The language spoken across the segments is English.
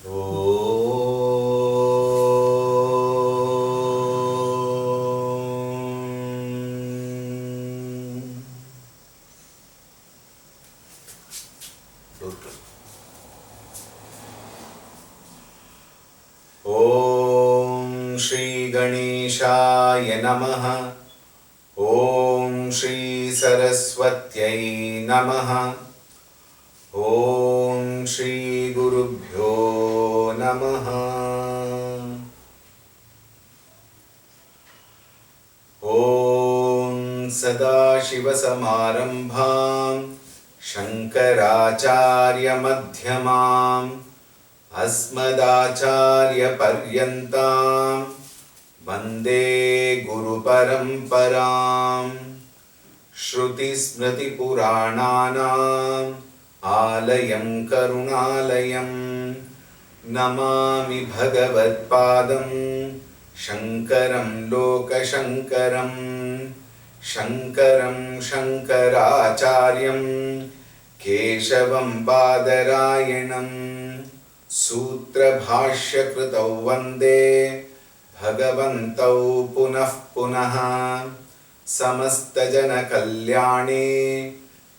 Om Shri Ganeshaya Namaha. Om Shri Saraswatyai Namaha. Om Shri Gurubhyo Namaha. Om Sadashiva Samarambham Shankaracharya Madhyamam Asmadacharya Paryantam Vande Guru Paramparam Shruti Smriti Purananam Alayam Karunalayam Namami Bhagavad Padam Shankaram Loka Shankaram Shankaram Shankaracharyam Keshavam Badarayanam Sutra Bhashya Kritau Vande Bhagavantau Punah Punaha Samasta Jana Kalyane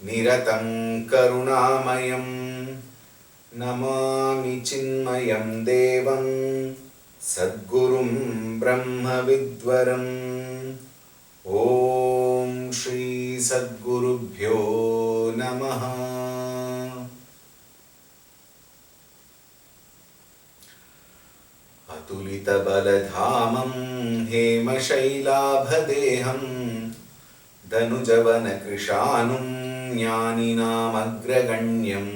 Niratam Karunamayam Namami Chinmayam Devam Sadgurum Brahma Vidwaram Om Shri Sadgurubhyo Namaha. Atulita Baladhamam Hema Shailabhadeham Danujavana Krishanum Jnaninam Agraganyam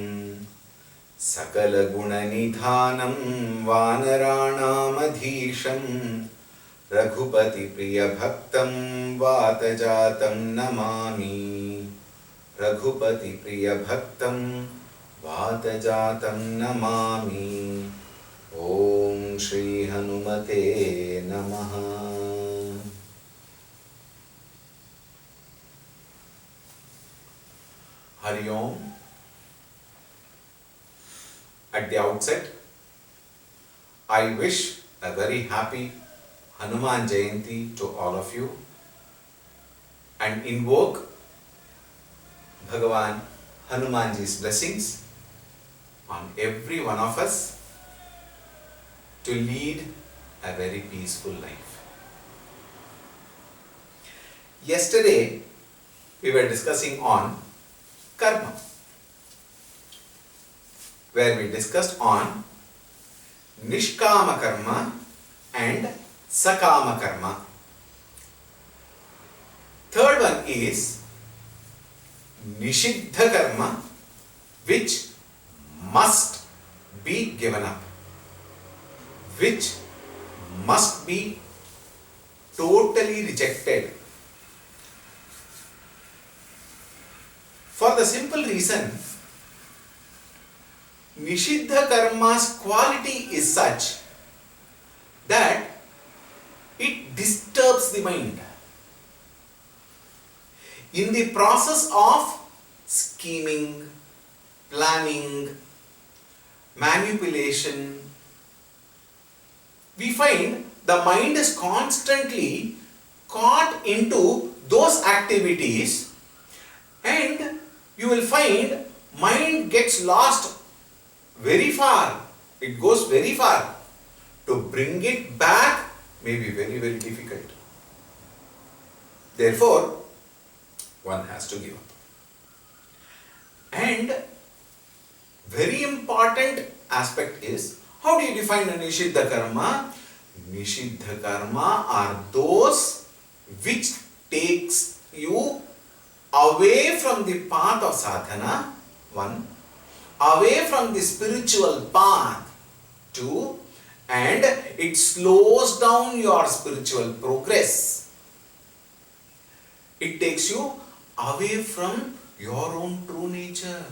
Sakala Gunanidhanam Vanaranam Adhisham Raghupati Priya Bhaktam Vatajatam Namami Raghupati Priya Bhaktam Vatajatam Namami. Om Shri Hanumate Namaha. Hari Om. At the outset, I wish a very happy Hanuman Jayanti to all of you and invoke Bhagavan Hanumanji's blessings on every one of us to lead a very peaceful life. Yesterday, we were discussing on karma, where we discussed on Nishkama karma and Sakama karma. Third one is Nishiddha karma, which must be given up, which must be totally rejected. For the simple reason, Nishiddha karma's quality is such that it disturbs the mind. In the process of scheming, planning, manipulation, we find the mind is constantly caught into those activities, and you will find mind gets lost very far. It goes very far. To bring it back may be very, very difficult. Therefore, one has to give up. And very important aspect is, how do you define a Nishiddha karma? Nishiddha karma are those which takes you away from the path of sadhana, one, away from the spiritual path, two, and it slows down your spiritual progress. It takes you away from your own true nature.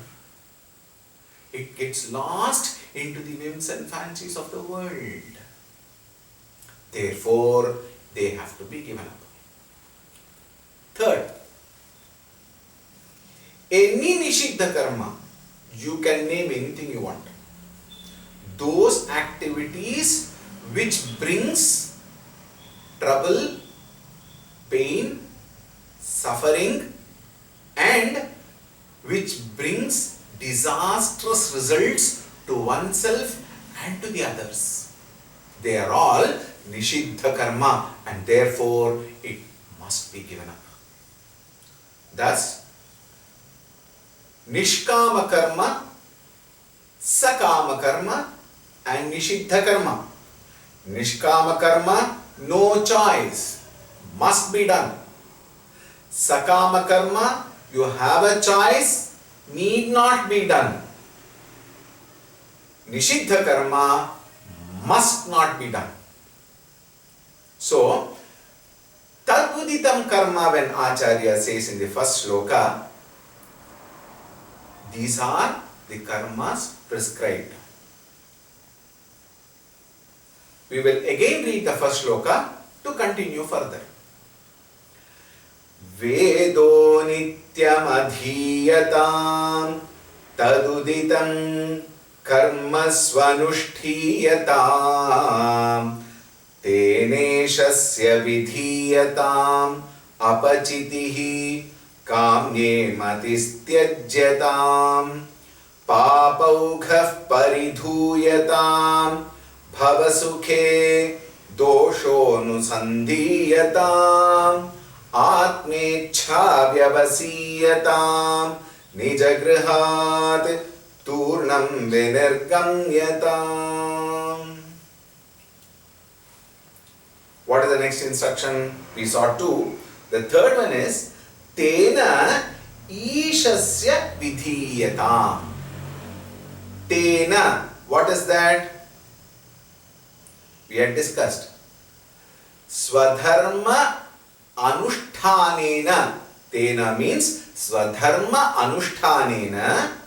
It gets lost into the whims and fancies of the world. Therefore, they have to be given up. Third, any Nishiddha karma, you can name anything you want. those activities which brings trouble, pain, suffering, and which brings disastrous results to oneself and to the others. They are all Nishiddha karma, and therefore it must be given up. Thus, Nishkama karma, Sakama karma, and Nishiddha karma. Nishkama karma, no choice, must be done. Sakama karma, you have a choice, need not be done. Nishiddha karma must not be done. So, Tadvuditam karma, when Acharya says in the first shloka, these are the karmas prescribed. We will again read the first shloka to continue further. Vedo nityam adhiyatam taduditam karma svanushthiyatam teneshasya vidhiyatam apachitihi kamye matistyajyatam papaughav paridhuyatam bhavasukhe doshonusandhiyatam atmecha vyavasiyatam nijagrihat turnam vinirgamyatam. What is the next instruction? We saw two. The third one is Tena Ishasya Vidhiyatam. Tena. What is that? We had discussed. Swadharma Anushtanena. Tena means Swadharma Anushtanena.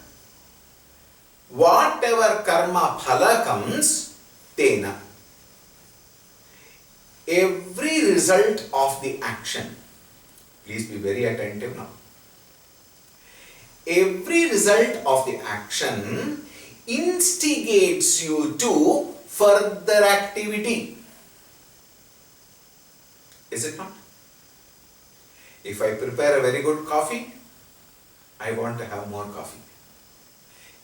Whatever karma phala comes, Tena. Every result of the action. Please be very attentive now. Every result of the action instigates you to further activity. Is it not? If I prepare a very good coffee, I want to have more coffee.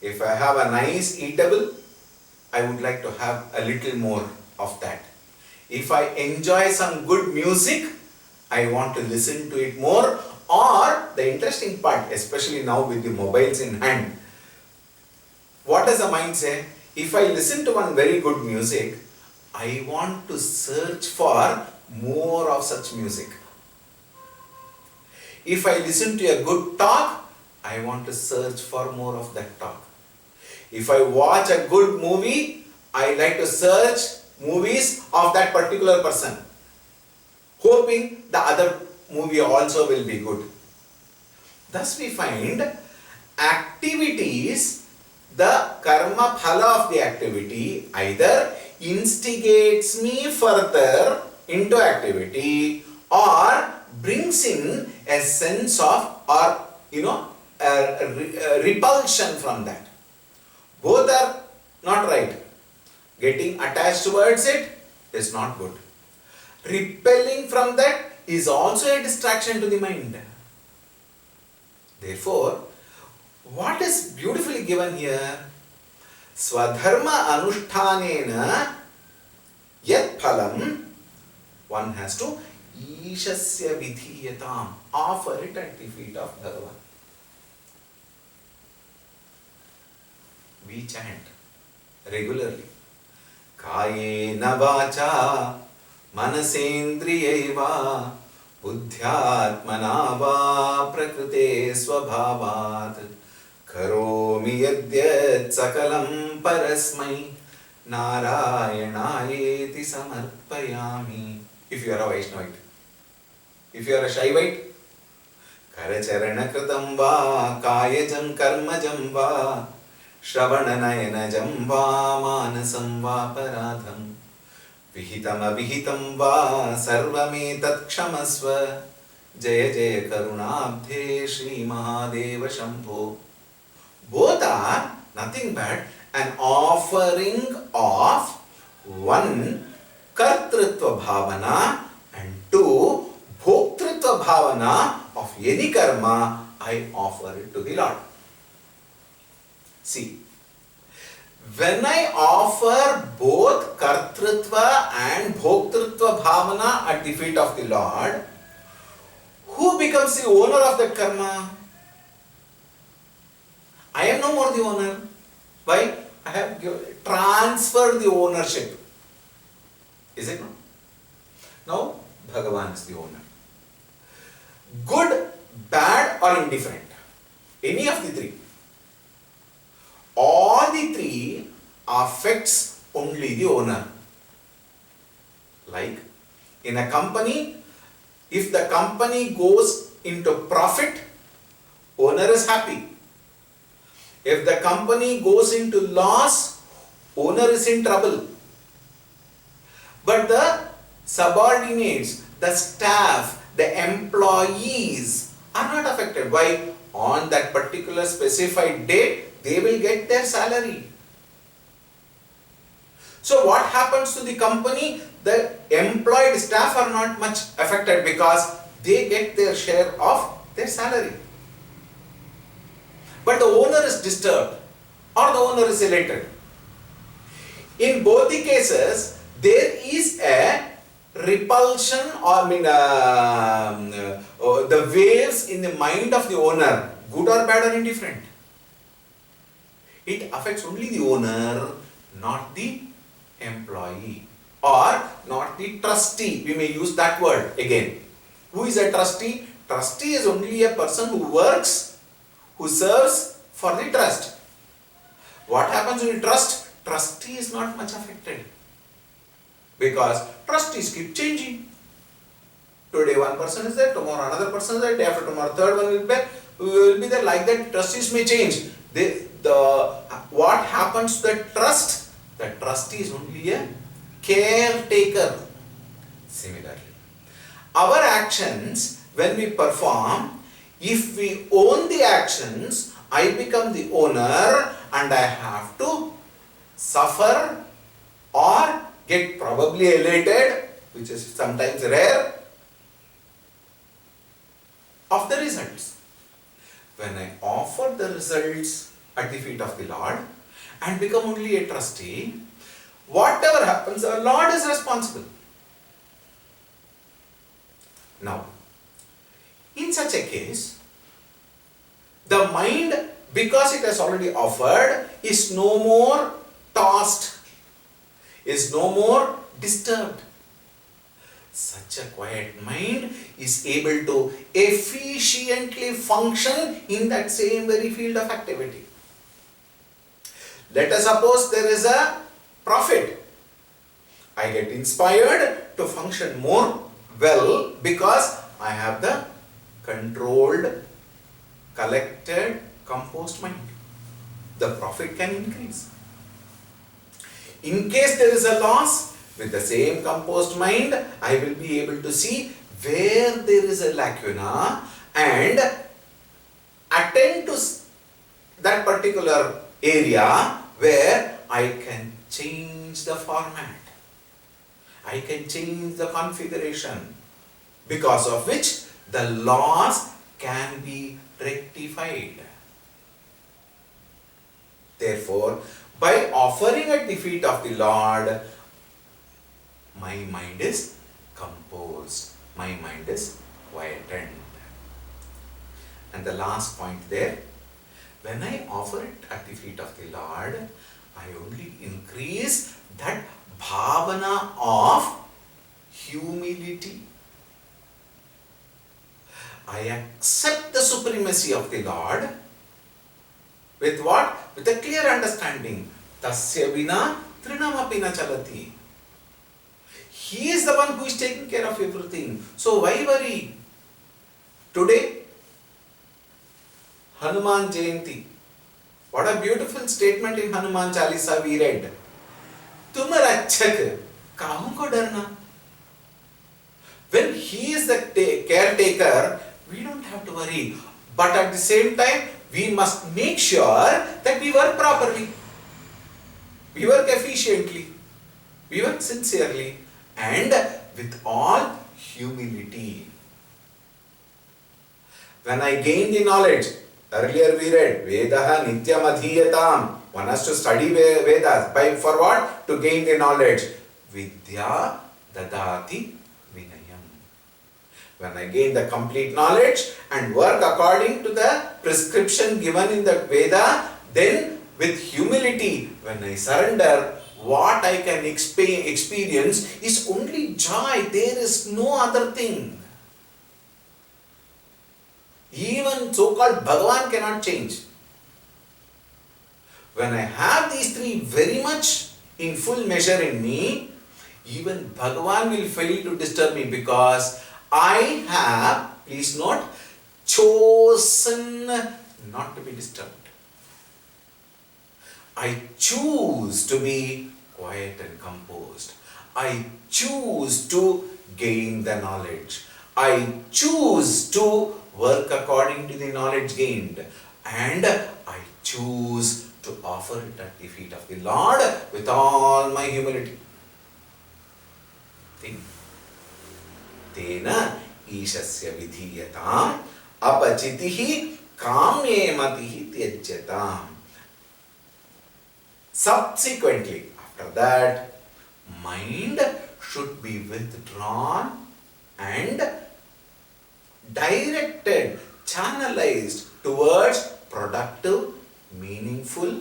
If I have a nice eatable, I would like to have a little more of that. If I enjoy some good music, I want to listen to it more. Or the interesting part, especially now with the mobiles in hand, what does the mind say? If I listen to one very good music, I want to search for more of such music. If I listen to a good talk, I want to search for more of that talk. If I watch a good movie, I like to search movies of that particular person, hoping the other movie also will be good. Thus we find activities, the karma phala of the activity either instigates me further into activity or brings in a sense of a repulsion from that. Both are not right. Getting attached towards it is not good. Repelling from that is also a distraction to the mind. Therefore, what is beautifully given here? Swadharma anushtanena yat phalam, one has to ishasya vidhiyatam, offer it at the feet of Bhagavan. We chant regularly. Kayena vacha manasendriyaiva buddhyatmana va prakrute svabhavat karomi yadyat sakalam parasmai narayanayeti samarpayami. If you are a Vaishnavite, if you are a Shaivite, karacharana kritam va kayajam karmajam va Shravananayanajam va manasam va paradham vihitam avihitam va sarvametat kshamasva jaya jaya karunabdhe Shri Mahadeva Shambho. Both are nothing but an offering of one, kartritva bhavana, and two, bhoktritva bhavana of any karma, I offer it to the Lord. See, when I offer both kartritva and bhoktritva bhavana at the feet of the Lord, who becomes the owner of that karma? I am no more the owner. Why? I have transferred the ownership. Is it not? Now, Bhagavan is the owner. Good, bad or indifferent. Any of the three. All the three affects only the owner. Like in a company, if the company goes into profit, owner is happy. If the company goes into loss, owner is in trouble. But the subordinates, the staff, the employees are not affected. Why? On that particular specified date, they will get their salary. So what happens to the company? The employed staff are not much affected because they get their share of their salary. But the owner is disturbed or the owner is elated. In both the cases, there is a repulsion or the waves in the mind of the owner, good or bad or indifferent. It affects only the owner, not the employee or not the trustee. We may use that word again. Who is a trustee? Trustee is only a person who works, who serves for the trust. What happens in trust? Trustee is not much affected because trustees keep changing. Today one person is there, tomorrow another person is there, day after tomorrow third one will be there. Like that, trustees may change. What happens to the trust? The trustee is only a caretaker. Similarly, our actions, when we perform, if we own the actions, I become the owner and I have to suffer or get probably elated, which is sometimes rare, of the results. When I offer the results at the feet of the Lord and become only a trustee, whatever happens, the Lord is responsible. Now, in such a case, the mind, because it has already offered, is no more tossed, is no more disturbed. Such a quiet mind is able to efficiently function in that same very field of activity. Let us suppose there is a profit. I get inspired to function more well because I have the controlled, collected, composed mind. The profit can increase. In case there is a loss, with the same composed mind, I will be able to see where there is a lacuna and attend to that particular area where I can change the format. I can change the configuration, because of which the loss can be rectified. Therefore, by offering at the feet of the Lord, my mind is composed, my mind is quietened. And the last point there, when I offer it at the feet of the Lord, I only increase that bhavana of humility. I accept the supremacy of the Lord with what? With a clear understanding. Tasya vina trinamapi na chalati. He is the one who is taking care of everything. So why worry? Today, Hanuman Jayanti. What a beautiful statement in Hanuman Chalisa we read. Tum rachak, kahun ko darna? When he is the caretaker, we don't have to worry. But at the same time, we must make sure that we work properly. We work efficiently. We work sincerely and with all humility. When I gain the knowledge, earlier we read, Vedaha Nityam Adhiyatam. One has to study Vedas. For what? To gain the knowledge. Vidya Dadati Vinayam. When I gain the complete knowledge and work according to the prescription given in the Veda, then with humility, when I surrender, what I can experience is only joy. There is no other thing. Even so-called Bhagavan cannot change. When I have these three very much in full measure in me, even Bhagavan will fail to disturb me because I have, please note, chosen not to be disturbed. I choose to be quiet and composed. I choose to gain the knowledge. I choose to work according to the knowledge gained. And I choose to offer it at the feet of the Lord with all my humility. Think. Tena ishasya vidhiyatam apachitihi kamye matihi tyajyatam. Subsequently, after that, mind should be withdrawn and directed, channelized towards productive, meaningful,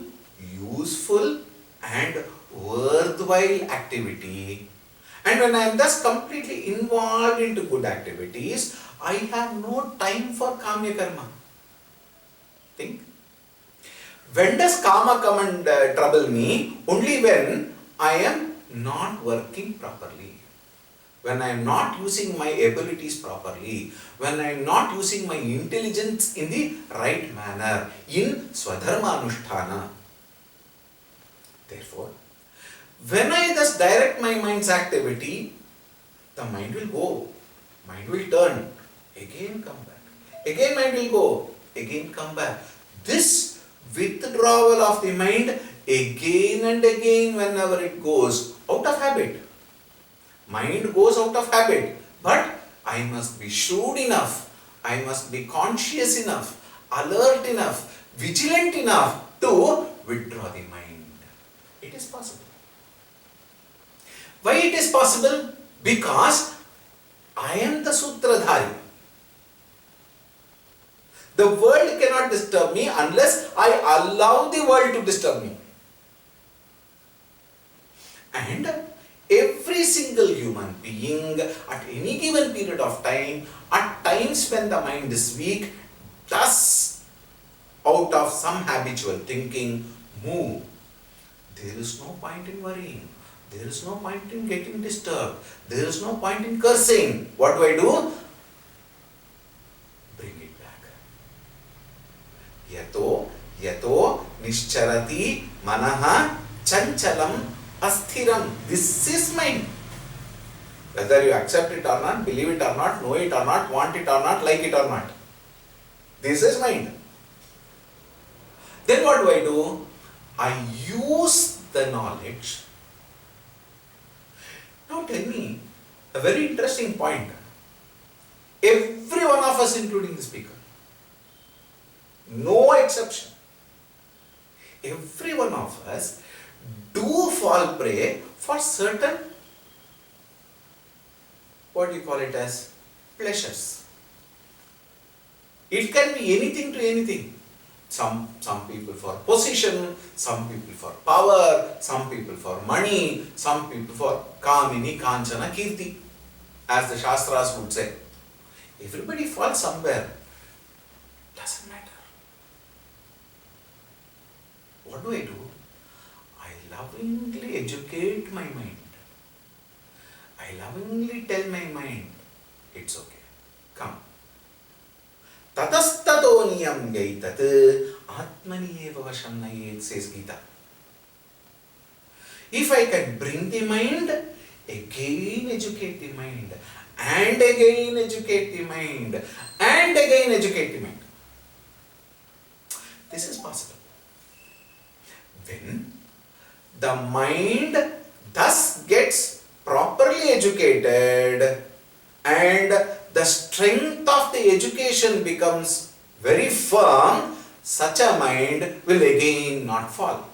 useful and worthwhile activity. And when I am thus completely involved into good activities, I have no time for kamya karma. Think. When does karma come and trouble me? Only when I am not working properly. When I am not using my abilities properly. When I am not using my intelligence in the right manner. In swadharma anusthana. Therefore, when I thus direct my mind's activity, the mind will go. Mind will turn. Again come back. Again mind will go. Again come back. This withdrawal of the mind again and again whenever it goes out of habit. Mind goes out of habit, but I must be shrewd enough, I must be conscious enough, alert enough, vigilant enough to withdraw the mind. It is possible. Why it is possible? Because I am the Sutradhari. The world cannot disturb me unless I allow the world to disturb me. And every single human being at any given period of time, at times when the mind is weak, does out of some habitual thinking move. There is no point in worrying. There is no point in getting disturbed. There is no point in cursing. What do? Bring it back. Yato nischarati manaha chanchalam asthiram. This is mind. Whether you accept it or not, believe it or not, know it or not, want it or not, like it or not. This is mind. Then what do? I use the knowledge. Now tell me a very interesting point. Every one of us, including the speaker, no exception, every one of us do fall prey for certain, what do you call it as, pleasures. It can be anything to anything. Some people for position, some people for power, some people for money, some people for kamini, kanchana, kirti, as the Shastras would say. Everybody falls somewhere. Doesn't matter. What do? I lovingly educate my mind. I lovingly tell my mind, it's okay. Come. Tatastato niyam yaitat atmani eva vasham nayet, says Gita. If I can bring the mind, again educate the mind, and again educate the mind, and again educate the mind. This is possible. When the mind thus gets properly educated and the strength of the education becomes very firm, such a mind will again not fall.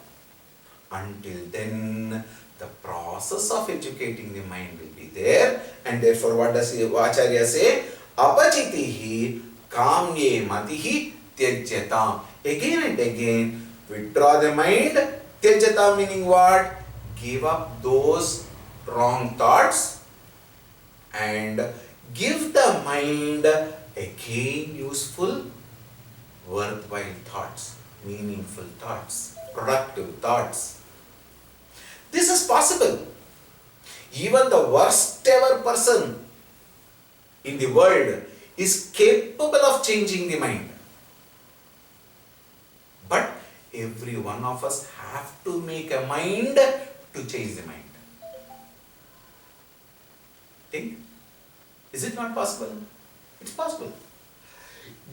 Until then, the process of educating the mind will be there, and therefore what does Acharya say? Apachitihi kamye matihi tyajyatam. Again and again, withdraw the mind. Tyajyatam meaning what? Give up those wrong thoughts and give the mind again useful, worthwhile thoughts, meaningful thoughts, productive thoughts. This is possible. Even the worst ever person in the world is capable of changing the mind. But every one of us have to make a mind to change the mind. Think? Is it not possible? It's possible.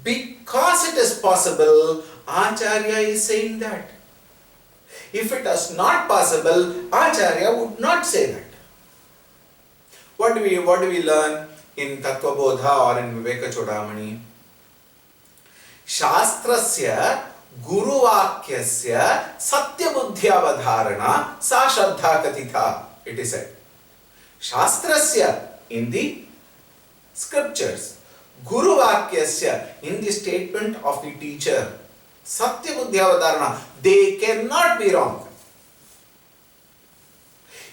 Because it is possible, Acharya is saying that. If it is not possible, Acharya would not say that. What do we learn in Tattva Bodha or in Viveka Chodamani? Shastrasya Guruvakyasya Satyabuddhyavadharana Sa Shraddha Kathitha. It is said. Shastrasya in the scriptures, Guruvakyasya in the statement of the teacher, Satyabuddhyavadharana, they cannot be wrong.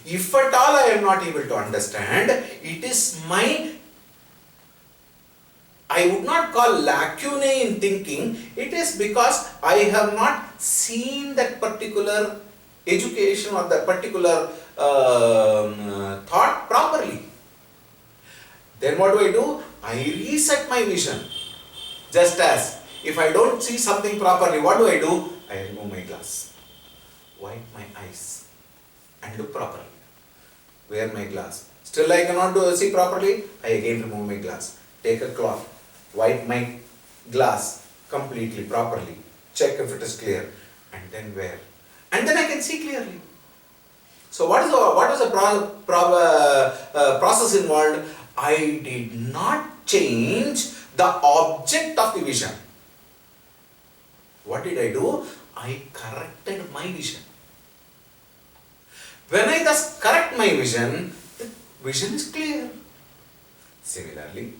If at all I am not able to understand, it is my, I would not call lacunae in thinking, it is because I have not seen that particular education or that particular thought properly. Then what do? I reset my vision. Just as if I don't see something properly, what do? I remove my glass, wipe my eyes and look properly. Wear my glass. Still I cannot see properly, I again remove my glass. Take a cloth, wipe my glass completely, properly. Check if it is clear and then wear. And then I can see clearly. So what is the process involved? I did not change the object of the vision. What did I do? I corrected my vision. When I thus correct my vision, the vision is clear. Similarly,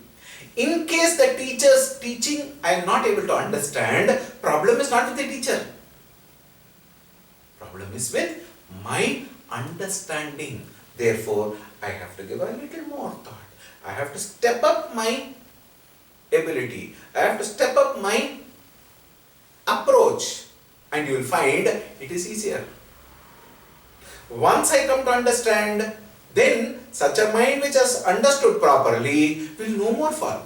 in case the teacher's teaching I am not able to understand, problem is not with the teacher. Problem is with my understanding. Therefore, I have to give a little more thought. I have to step up my ability. I have to step up my approach. And you will find it is easier. Once I come to understand, then such a mind which has understood properly will no more fall.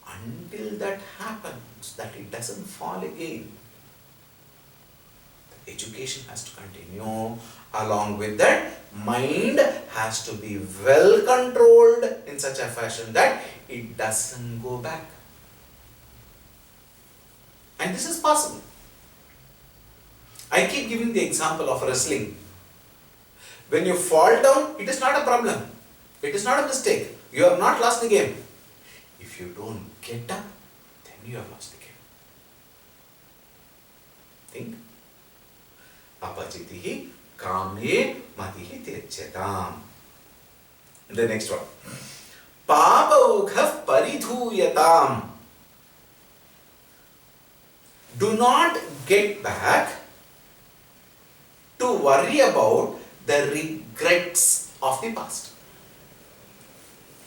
Until that happens, that it doesn't fall again, the education has to continue. Along with that, mind has to be well controlled in such a fashion that it doesn't go back. And this is possible. I keep giving the example of wrestling. When you fall down, it is not a problem. It is not a mistake. You have not lost the game. If you don't get up, then you have lost the game. Think. Apachitihi kamye matihi tyajyatam. The next one. Papaukha paridhuyatam. Do not get back to worry about the regrets of the past.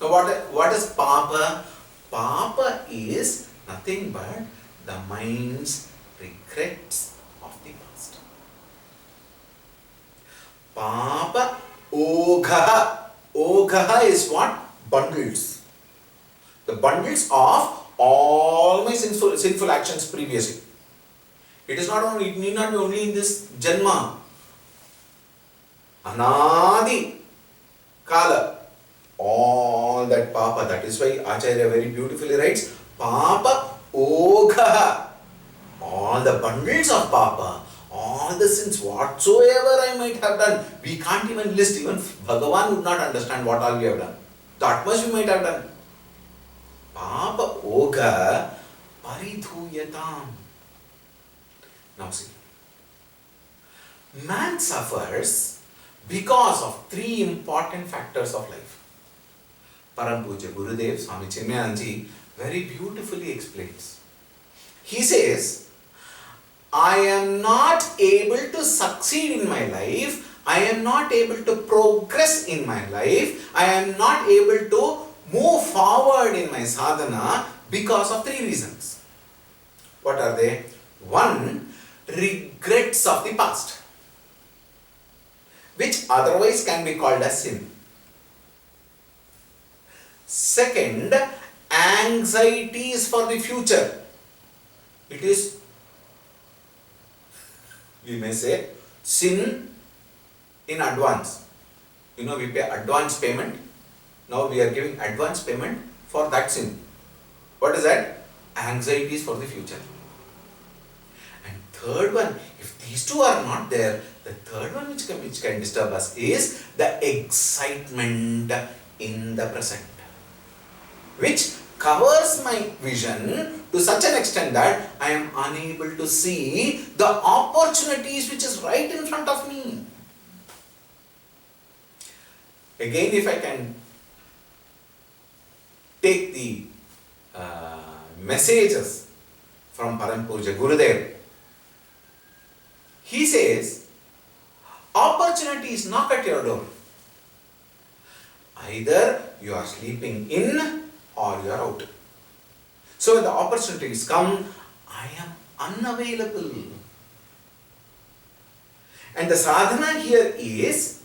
Now what is papa? Papa is nothing but the mind's regrets of the past. Papa ogha. Ogha is what? Bundles. The bundles of all my sinful actions previously. It is not only, it need not be only in this Janma. Anadi Kala. All that Papa. That is why Acharya very beautifully writes, Papa Ogha. All the bundles of Papa, all the the sins whatsoever I might have done. We can't even list, even Bhagavan would not understand what all we have done. That much we might have done. Papa Oga Paridhuyatam. Now see, man suffers because of three important factors of life. Param Puja Gurudev Swami Chinmayanji very beautifully explains. He says, I am not able to succeed in my life, I am not able to progress in my life, I am not able to move forward in my sadhana because of three reasons. What are they? One, regrets of the past, which otherwise can be called as sin. Second, anxieties for the future. It is, we may say, sin in advance. We pay advance payment. Now we are giving advance payment for that sin. What is that? Anxieties for the future. And third one, if these two are not there, the third one which can disturb us is the excitement in the present, which covers my vision to such an extent that I am unable to see the opportunities which is right in front of me. Again, if I can take the messages from Param Puja Gurudev, he says, opportunities knock at your door. Either you are sleeping in or you are out. So when the opportunities come, I am unavailable. And the sadhana here is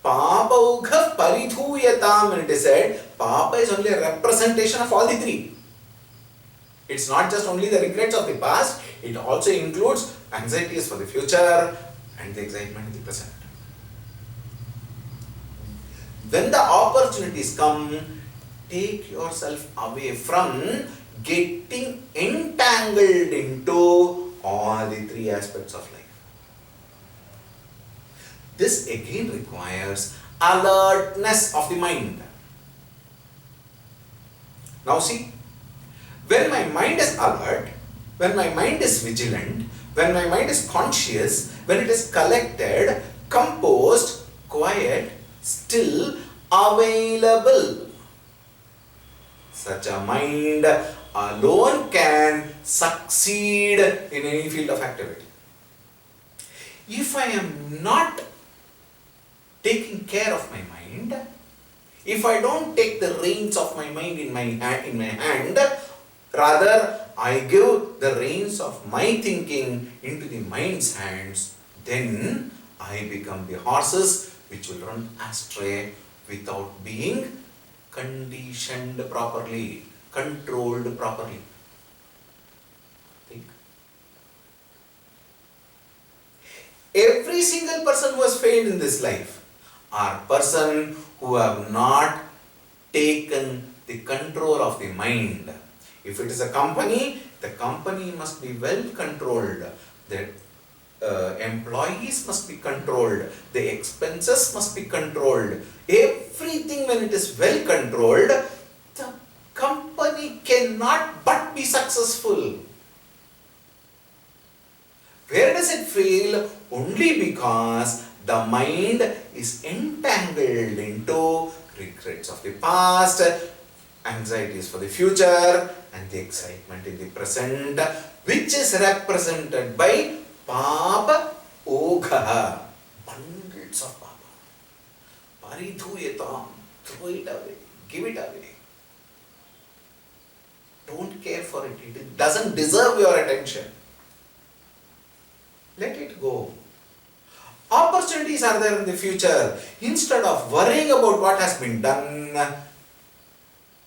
Papaugha Paridhuyatam. When it is said, Papa is only a representation of all the three. It's not just only the regrets of the past, it also includes anxieties for the future and the excitement in the present. When the opportunities come, take yourself away from getting entangled into all the three aspects of life. This again requires alertness of the mind. Now see, when my mind is alert, when my mind is vigilant, when my mind is conscious, when it is collected, composed, quiet, still, available, such a mind alone can succeed in any field of activity. If I am not taking care of my mind, if I don't take the reins of my mind in my hand, rather I give the reins of my thinking into the mind's hands, then I become the horses which will run astray without being conditioned properly, controlled properly. Think. Every single person who has failed in this life are person who have not taken the control of the mind. If it is a company, the company must be well controlled. The employees must be controlled. The expenses must be controlled. Everything, when it is well controlled, the company cannot but be successful. Where does it fail? Only because the mind is entangled into regrets of the past, anxieties for the future, and the excitement in the present, which is represented by Papa Ogha, bundles of Papa. Paridhuyatam, throw it away, give it away. Don't care for it, it doesn't deserve your attention. Let it go. Opportunities are there in the future. Instead of worrying about what has been done,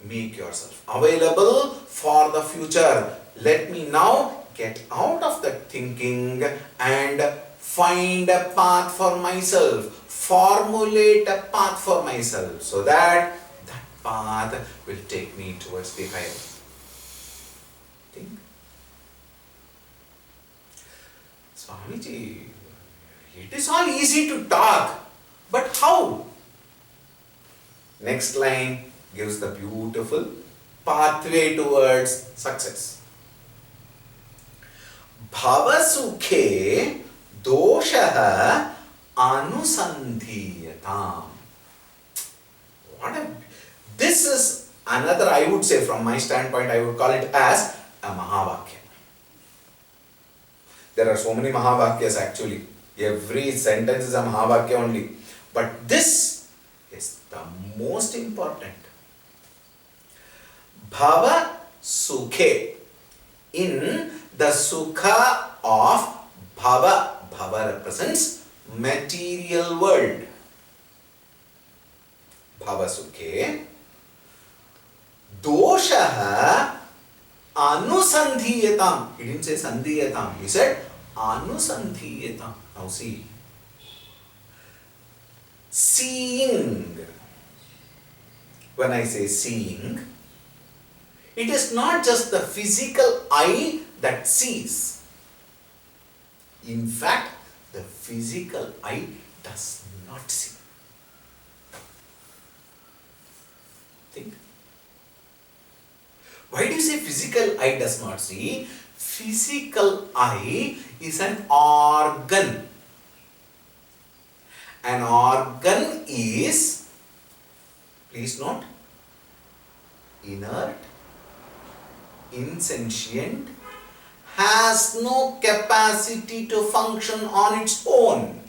make yourself available for the future. Let me now get out of that thinking and find a path for myself, formulate a path for myself, so that that path will take me towards the higher. Think. Swamiji It is all easy to talk, but how? Next line gives the beautiful pathway towards success. Bhavasukhe doshaha anusandhiyatam. This is another, I would say, from my standpoint, I would call it as a Mahavakya. There are so many Mahavakyas actually. Every sentence is a Mahavakya only. But this is the most important. Bhava Sukhe. In the Sukha of Bhava. Bhava represents material world. Bhava Sukhe. Doshaha anusandhiyatam. He didn't say sandhiyatam. He said anusandhiyatam. Now see. Seeing. When I say seeing, it is not just the physical eye that sees. In fact, the physical eye does not see. Think. Why do you say physical eye does not see? Physical eye is an organ. An organ is, please note, inert, insentient, has no capacity to function on its own.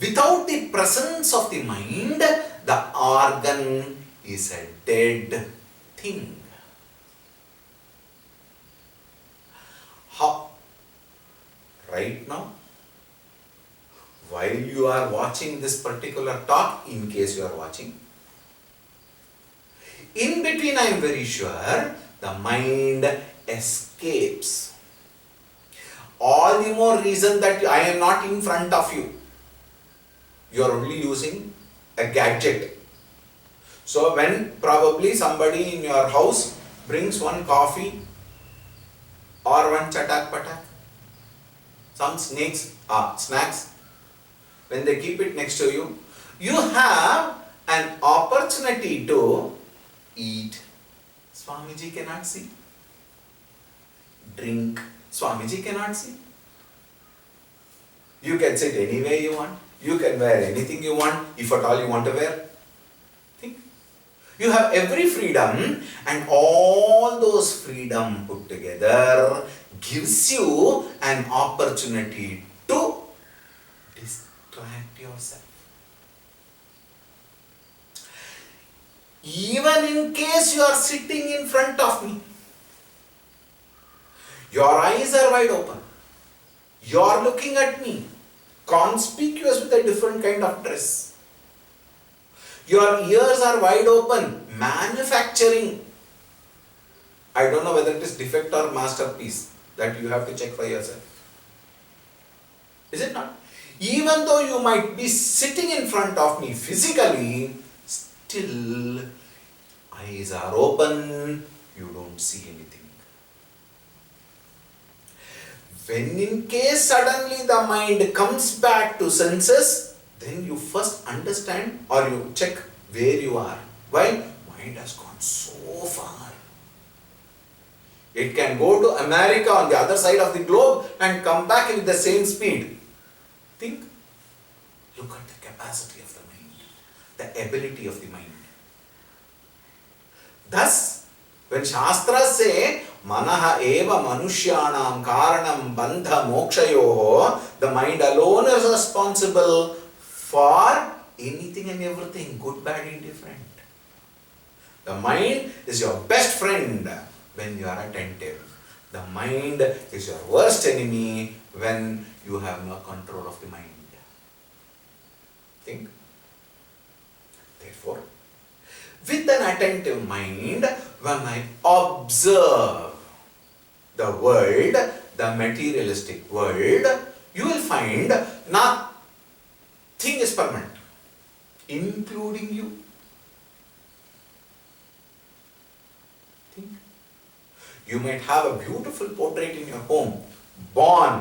Without the presence of the mind, the organ is a dead thing. How? Right now, while you are watching this particular talk, in case you are watching, in between I am very sure the mind escapes. All the more reason that I am not in front of you. You are only using a gadget. So when probably somebody in your house brings one coffee or one chatak patak, some snacks, when they keep it next to you, you have an opportunity to eat. Swamiji cannot see. Drink. Swamiji cannot see. You can sit anywhere you want. You can wear anything you want, if at all you want to wear. Think. You have every freedom, and all those freedom put together gives you an opportunity to distract yourself. Even in case you are sitting in front of me, your eyes are wide open, you are looking at me, conspicuous with a different kind of dress. Your ears are wide open, manufacturing. I don't know whether it is defect or masterpiece, that you have to check for yourself. Is it not? Even though you might be sitting in front of me physically, still eyes are open, you don't see anything. When in case suddenly the mind comes back to senses, then you first understand or you check where you are. Why? Mind has gone so far. It can go to America on the other side of the globe and come back with the same speed. Think. Look at the capacity of the mind, the ability of the mind. Thus, when Shastras say, Manaha eva manushyanam karanam bandha mokshayoho, the mind alone is responsible for anything and everything, good, bad, indifferent. The mind is your best friend when you are attentive. The mind is your worst enemy when you have no control of the mind. Think. Therefore, with an attentive mind, when I observe the world, the materialistic world, you will find nothing is permanent, including you. Think. You might have a beautiful portrait in your home, born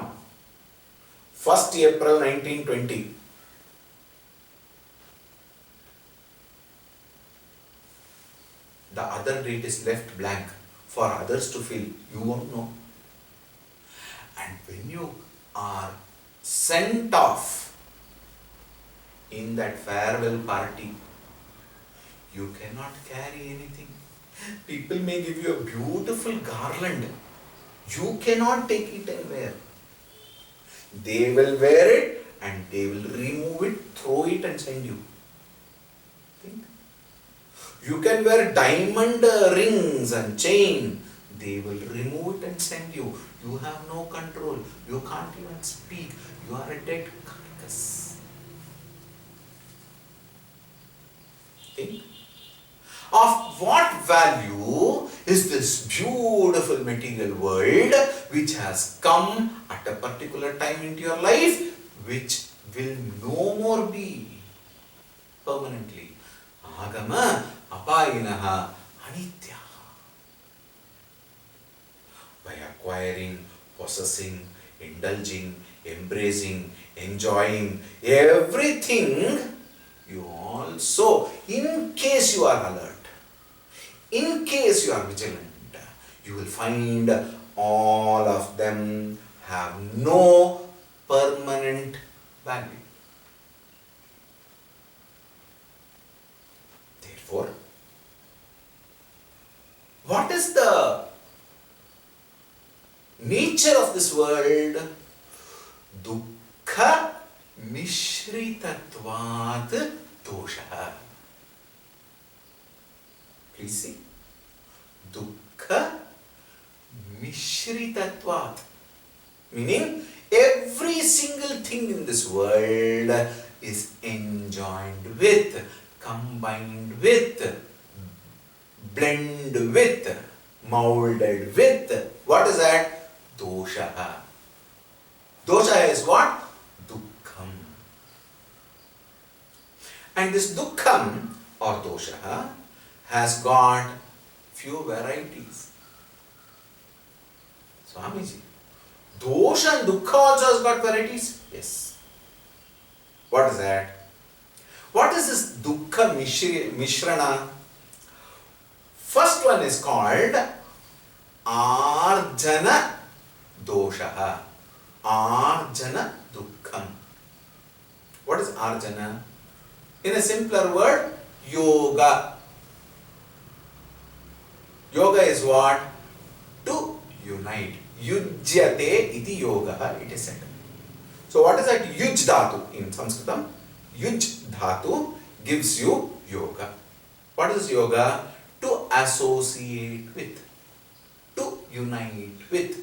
1st April 1920. The other date is left blank for others to fill. You won't know. And when you are sent off in that farewell party, you cannot carry anything. People may give you a beautiful garland. You cannot take it and wear. They will wear it and they will remove it, throw it and send you. Think. You can wear diamond rings and chain. They will remove it and send you. You have no control. You can't even speak. You are a dead carcass. Think. Of what value is this beautiful material world which has come at a particular time into your life, which will no more be permanently? Agama apayinaha anitya. By acquiring, possessing, indulging, embracing, enjoying everything, you also, in case you are alert, in case you are vigilant, you will find all of them have no permanent value. Therefore, what is the nature of this world? Dukkha mishritatvat dosha. Please see. Dukkha mishritatvat. Meaning, every single thing in this world is enjoined with, combined with, blend with, molded with. What is that? Dosha. Dosha is what? Dukkham. And this dukkham or dosha has got few varieties. Swamiji, dosha and dukkha also has got varieties? Yes. What is that? What is this dukkha mishrana? First one is called arjana dosha. Arjana dukkham. What is arjana? In a simpler word, yoga. Yoga is what? To unite. Yujyate iti yoga, it is said. So what is that yuj dhatu in Sanskritam? Yuj dhatu gives you yoga. What is yoga? To associate with, to unite with,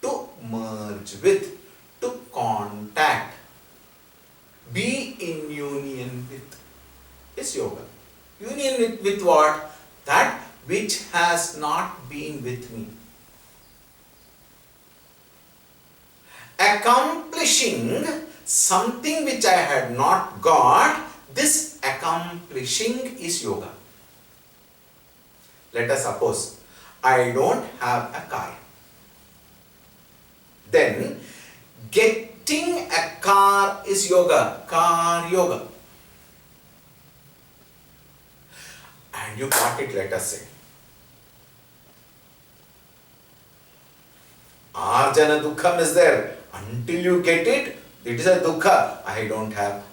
to merge with, to contact, be in union with, is yoga. Union with what? That which has not been with me. Accomplishing something which I had not got, this accomplishing is yoga. Let us suppose I don't have a car. Then getting a car is yoga, car yoga. And you got it, let us say. Arjana dukkham is there. Until you get it, it is a dukkha. I don't have.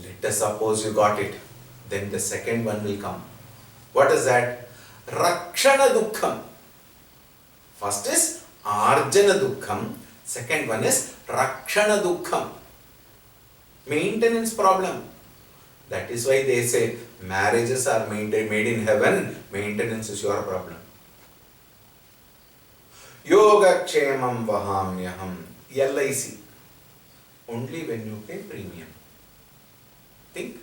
Let us suppose you got it. Then the second one will come. What is that? Rakshana dukkham. First is arjana dukkham. Second one is rakshana dukkham. Maintenance problem. That is why they say marriages are made in heaven. Maintenance is your problem. Yoga kshemam vahamyaham. LIC. Only when you pay premium. Think.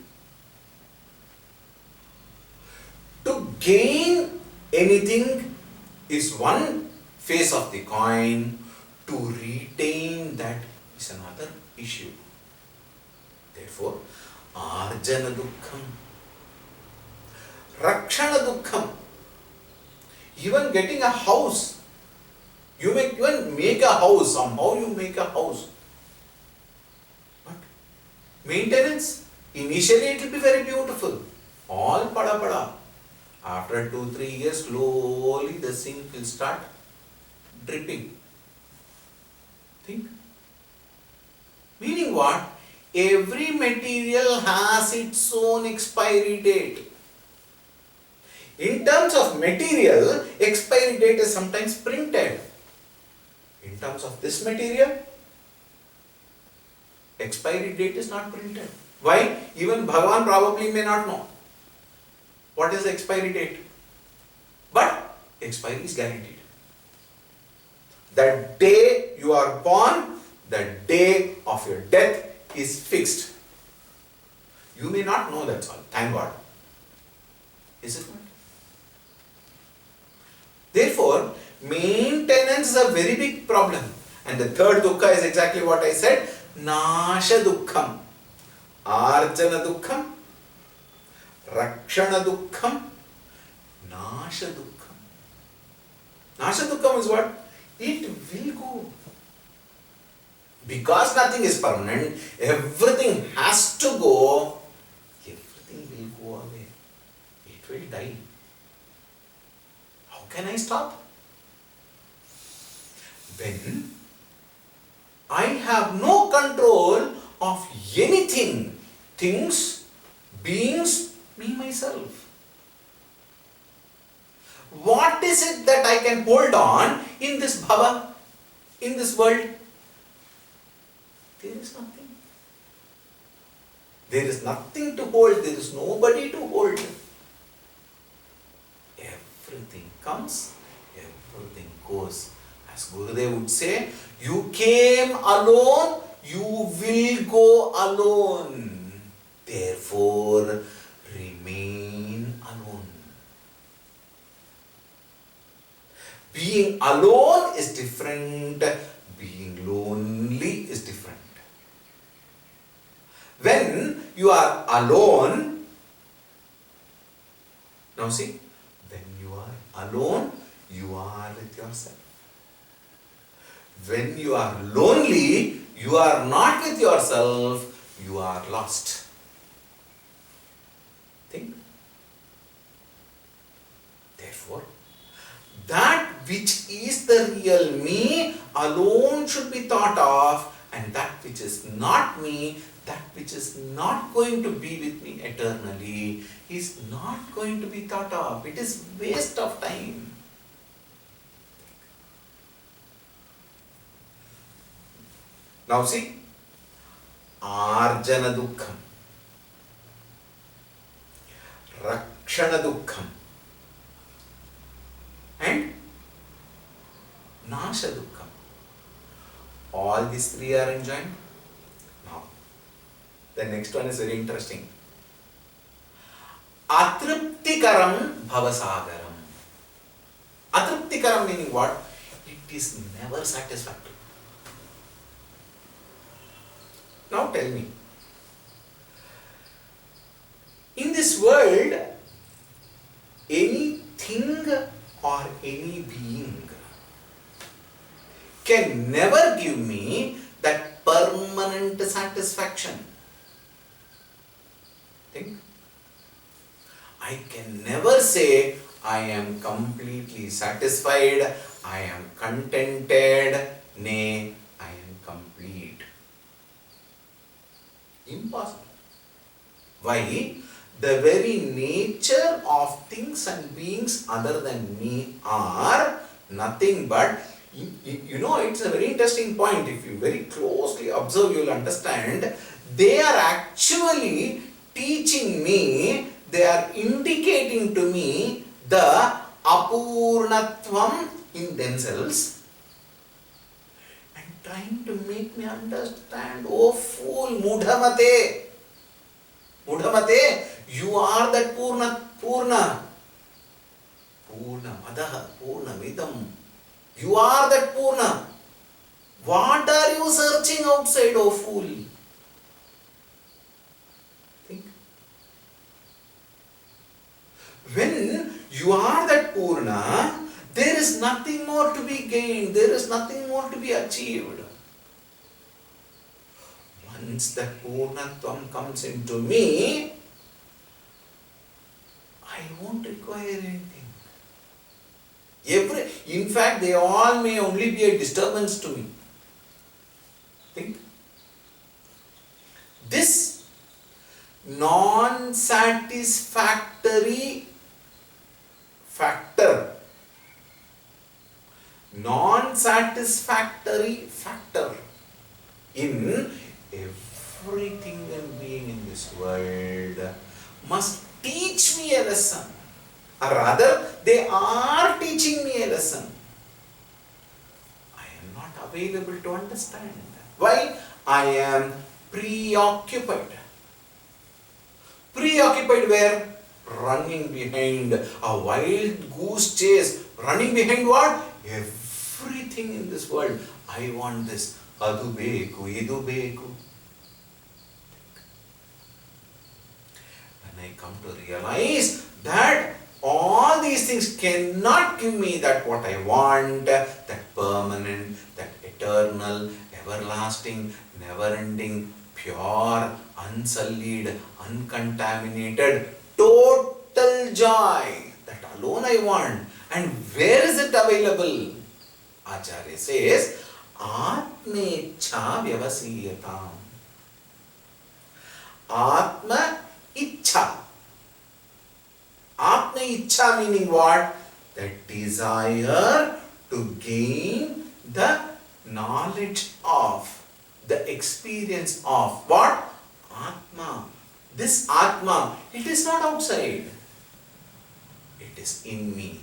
To gain anything is one face of the coin. To retain that is another issue. Therefore, arjana dukkham, rakshana dukkham. Even getting a house You even make a house, somehow you make a house. But maintenance, initially it will be very beautiful. All pada pada. After 2-3 years, slowly the sink will start dripping. Think. Meaning what? Every material has its own expiry date. In terms of material, expiry date is sometimes printed. In terms of this material, expiry date is not printed. Why? Even Bhagavan probably may not know what is the expiry date. But expiry is guaranteed. The day you are born, the day of your death is fixed. You may not know, that's all. Thank God. Is it not? Therefore, maintenance is a very big problem. And the third dukkha is exactly what I said. Nasha dukkham. Arjana dukkham. Rakshana dukkham. Nasha dukkham. Nasha dukkham is what? It will go. Because nothing is permanent, everything has to go. Everything will go away. It will die. How can I stop? When I have no control of anything, things, beings, me myself. What is it that I can hold on in this bhava, in this world? There is nothing. There is nothing to hold. There is nobody to hold. Everything comes, everything goes. As Gurudev would say, you came alone, you will go alone. Therefore, remain alone. Being alone is different. Being lonely is different. When you are alone, now see, when you are alone, you are with yourself. When you are lonely, you are not with yourself, you are lost. Think. Therefore, that which is the real me alone should be thought of, and that which is not me, that which is not going to be with me eternally, is not going to be thought of. It is waste of time. Now see, Arjana dukkham, Rakshana dukkham, and Nasha dukkham. All these three are enjoined. Now, the next one is very interesting. Atriptikaram bhavasagaram. Atriptikaram meaning what? It is never satisfactory. Now tell me, in this world, anything or any being can never give me that permanent satisfaction. Think. I can never say I am completely satisfied, I am contented, nay, I am complete. Impossible. Why? The very nature of things and beings other than me are nothing but, you know, it's a very interesting point. If you very closely observe, you will understand. They are actually teaching me, they are indicating to me the apurnatvam in themselves, trying to make me understand. Oh fool, mudhamate. Mudhamate, you are that Purna. Purna madaha, Purna midam. You are that Purna. What are you searching outside, oh fool? Think. When you are that Purna, There is nothing more to be gained. There is nothing more to be achieved. Once that Purnatvam comes into me, I won't require anything. In fact, they all may only be a disturbance to me. Think. This non-satisfactory factor in everything and being in this world must teach me a lesson. Or rather, they are teaching me a lesson. I am not available to understand. Why? I am preoccupied. Preoccupied where? Running behind a wild goose chase. Running behind what? Everything in this world. I want this. Adu beku, idu beku. When I come to realize that all these things cannot give me that what I want, that permanent, that eternal, everlasting, never-ending, pure, unsullied, uncontaminated, total joy. That alone I want. And where is it available? Acharya says, Atmecha vyavasiyatam. Atma Ichha. Atma Ichha meaning what? The desire to gain the knowledge of, the experience of what? Atma. This Atma, it is not outside. It is in me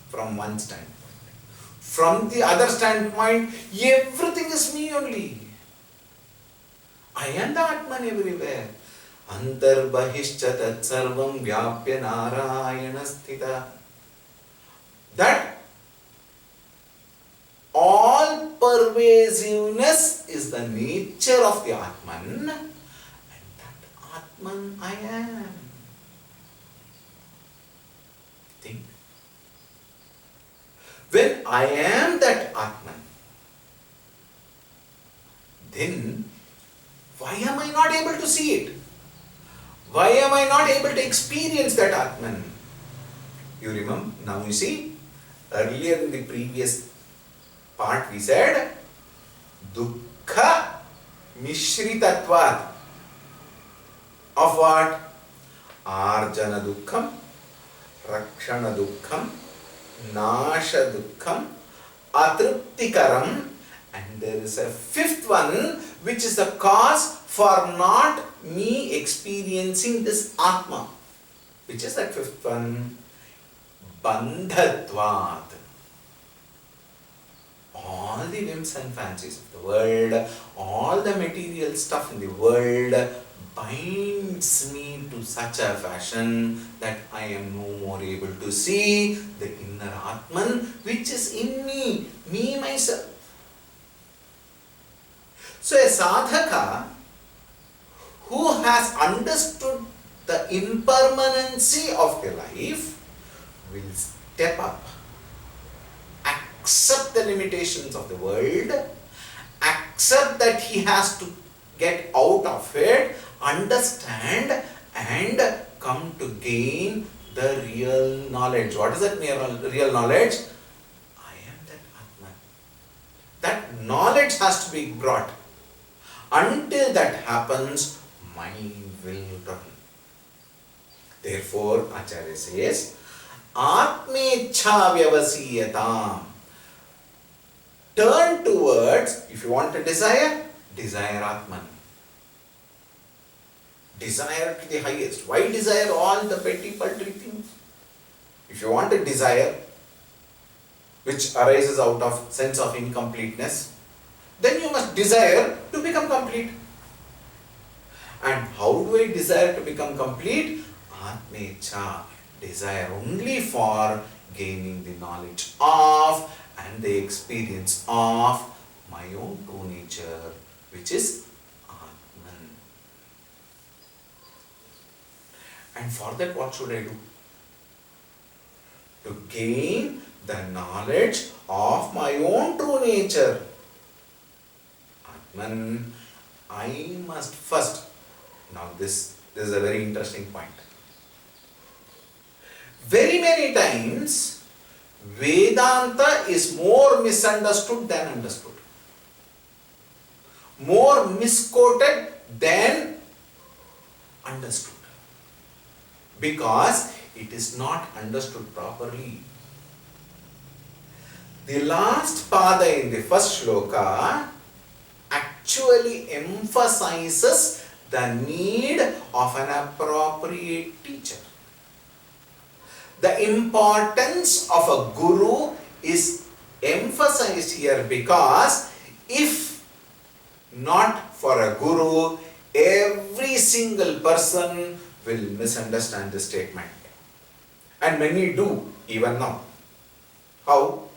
from one standpoint. From the other standpoint, everything is me only. I am the Atman everywhere. Antarbahishcha tat sarvam vyapya narayana sthita. That all pervasiveness is the nature of the Atman, and that Atman I am. Think. When I am that Atman, then why am I not able to see it? Why am I not able to experience that Atman? You remember? Now you see, earlier in the previous part we said, Dukkha Mishritatvat. Of what? Arjana Dukkham, Rakshana Dukkham, Nasha Dukkham, Atruptikaram, and there is a fifth one which is the cause for not me experiencing this Atma. Which is that fifth one? Bandhatvat. All the whims and fancies of the world, all the material stuff in the world binds me to such a fashion that I am no more able to see the inner Atman which is in me myself. So a sadhaka who has understood the impermanency of the life will step up, accept the limitations of the world, accept that he has to get out of it, understand and come to gain the real knowledge. What is that real knowledge? I am that Atman. That knowledge has to be brought. Until that happens, mind will run. Therefore, Acharya says, Atmecha vyavasiyatam. Turn towards, if you want a desire, desire Atman. Desire to the highest. Why desire all the petty paltry things? If you want a desire which arises out of sense of incompleteness, then you must desire to become complete. And how do I desire to become complete? Atmecha, desire only for gaining the knowledge of and the experience of my own true nature, which is Atman. And for that, what should I do? To gain the knowledge of my own true nature. Atman, I must first. Now this is a very interesting point. Very many times, Vedanta is more misunderstood than understood. More misquoted than understood. Because it is not understood properly. The last pada in the first shloka actually emphasizes the need of an appropriate teacher. The importance of a guru is emphasized here because if not for a guru, every single person will misunderstand this statement. And many do, even now. How?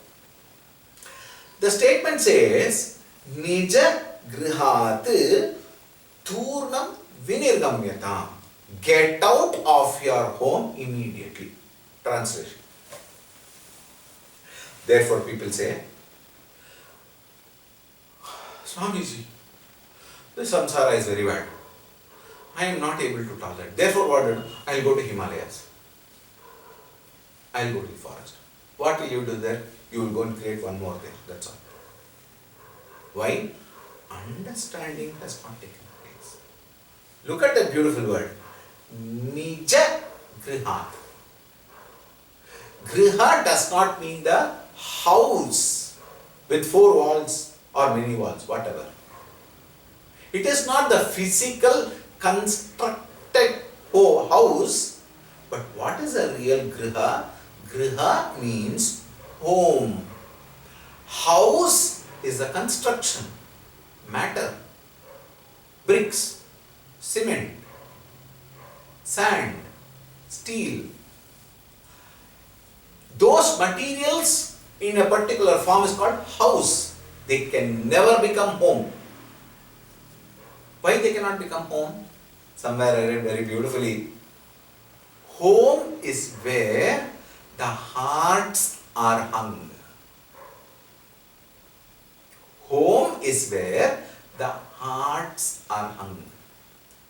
The statement says, Nija grihat turnam vinirgamyatam. Get out of your home immediately. Translation. Therefore, people say, Swamiji, the samsara is very bad. I am not able to tolerate. Therefore, what do I will go to Himalayas. I will go to the forest. What will you do there? You will go and create one more there. That's all. Why? Understanding has not taken place. Look at the beautiful word. Nija grihat. Griha does not mean the house with 4 walls or many walls, whatever. It is not the physical constructed house, but what is a real griha? Griha means home. House is a construction, matter, bricks, cement, sand, steel. Those materials in a particular form is called house. They can never become home. Why they cannot become home? Somewhere I read very beautifully. Home is where the hearts are hung. Home is where the hearts are hung.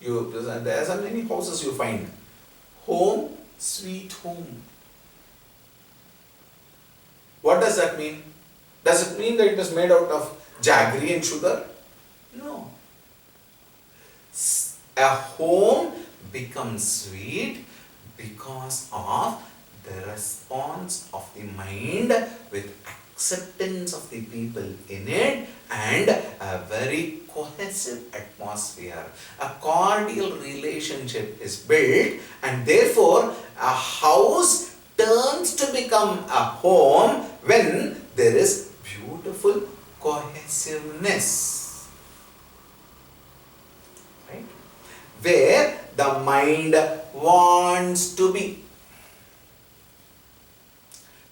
There are so many houses you find. Home, sweet home. What does that mean? Does it mean that it is made out of jaggery and sugar? No. A home becomes sweet because of the response of the mind with acceptance of the people in it and a very cohesive atmosphere. A cordial relationship is built and therefore a house turns to become a home when there is beautiful cohesiveness. Right? Where the mind wants to be.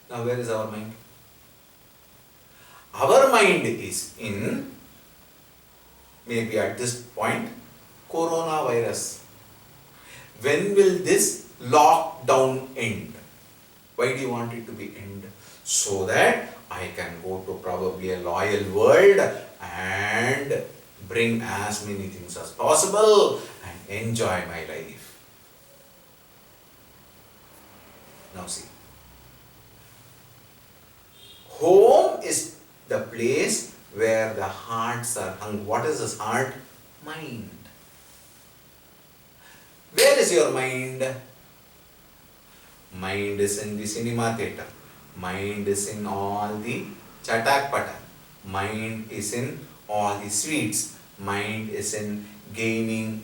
Now where is our mind? Our mind is in, maybe at this point, coronavirus. When will this lockdown end? Why do you want it to be end? So that I can go to probably a loyal world and bring as many things as possible and enjoy my life. Now see. Home is the place where the hearts are hung. What is this heart? Mind. Where is your mind? Mind is in the cinema theatre. Mind is in all the chatak patak. Mind is in all the sweets. Mind is in gaining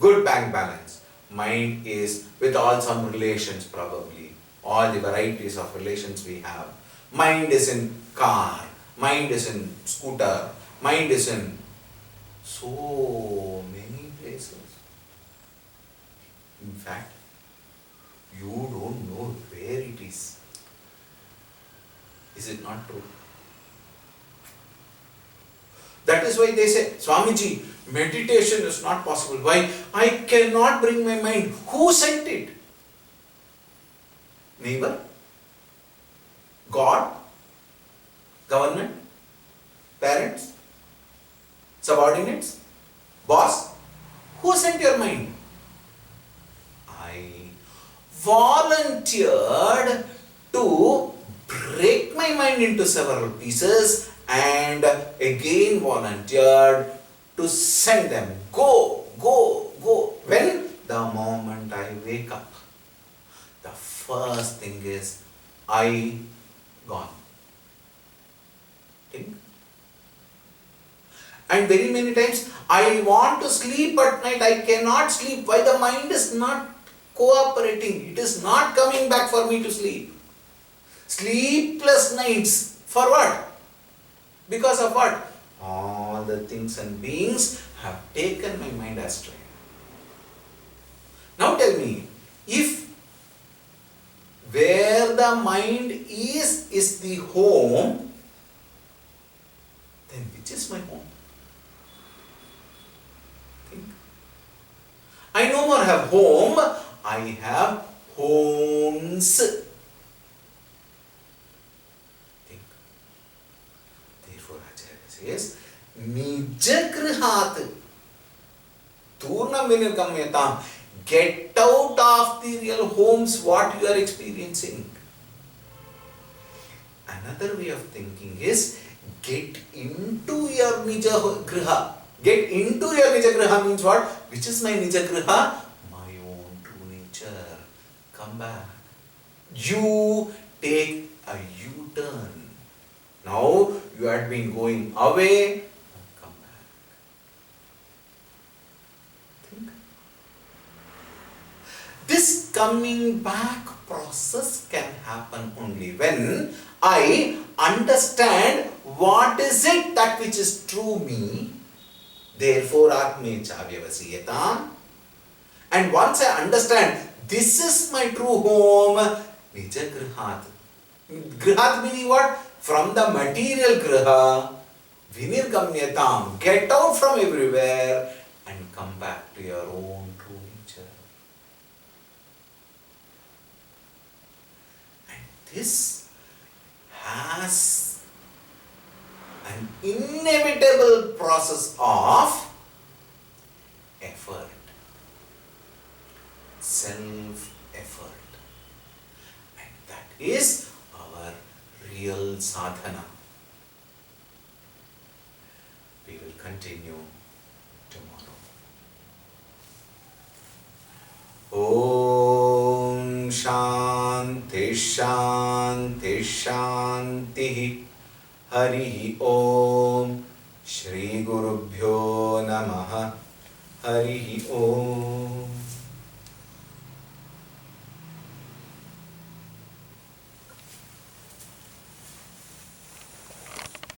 good bank balance. Mind is with all some relations probably. All the varieties of relations we have. Mind is in car. Mind is in scooter. Mind is in so many places. In fact, you don't know where it is. Is it not true? That is why they say, Swamiji, meditation is not possible. Why? I cannot bring my mind. Who sent it? Neighbor? God, government, parents, subordinates, boss? Who sent your mind? I volunteered to break my mind into several pieces and again volunteered to send them. Go, go, go. When? The moment I wake up, the first thing is I gone. Think. And very many times I want to sleep at night, I cannot sleep. Why? The mind is not cooperating. It is not coming back for me to sleep. Sleepless nights. For what? Because of what? All the things and beings have taken my mind astray. Now tell me, if where the mind is the home, then which is my home? Think. I no more have home, I have homes. Think. Therefore, Acharya says, Nijagrihat. Turnam vinirgamyatam. Get out of the real homes what you are experiencing. Another way of thinking is get into your Nija Griha. Get into your Nija Griha means what? Which is my Nija Griha? My own true nature. Come back. You take a U-turn. Now you had been going away. Come back. Think. This coming back process can happen only when I understand what is it that which is true me. Therefore, Atme Chavyavasiyatam. And once I understand this is my true home, Nija Grihat. Grihat meaning what? From the material Griha, Vinirgamyatam. Get out from everywhere and come back to your own true nature. And this has an inevitable process of effort, self-effort, and that is our real sadhana. We will continue tomorrow. Om Shanti Shanti Shanti. Hari Om. Shri Gurubhyo Namaha. Hari Om.